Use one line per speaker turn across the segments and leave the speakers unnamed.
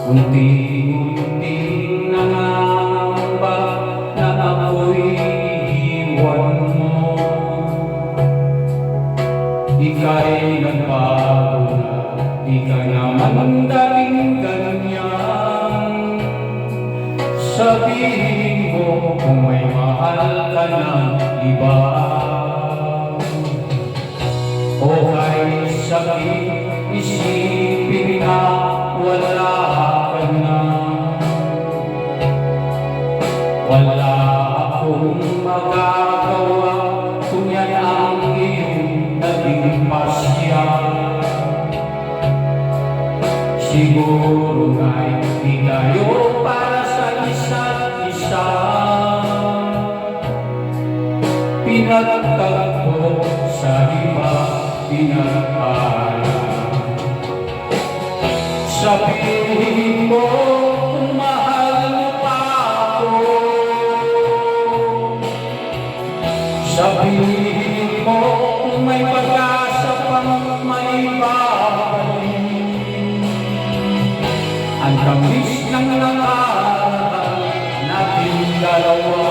Unti-unting nangangamba na ako'y iwan mo. Ika'y nagbago na, di ka naman dating ganyan. Sabihin mo kung may mahal ka ng iba, o kay sakit isipin na wala ka na. Wala akong magagawa kung yan ang iyong naging pasya. Siguro nga'y di tayo para sa isa't isa. Pinagtagpo sa iba, pinagpala. Sabihin mo kung mahal mo pa ako. Sabihin mo kung may pag-asa pang maibabalik. Ang tamis ng nakaraan nating dalawa.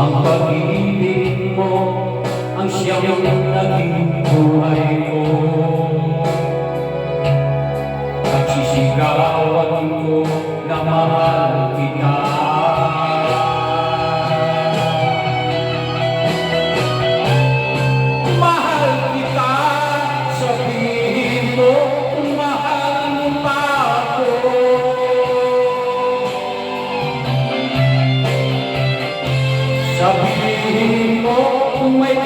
Ang pag-ibig mo ang siyang naging buhay ko. Pagsisigawan ko na mahal kita. Mahal kita, sabihin mo kung mahal mo pa ako. Sabihin mo kung may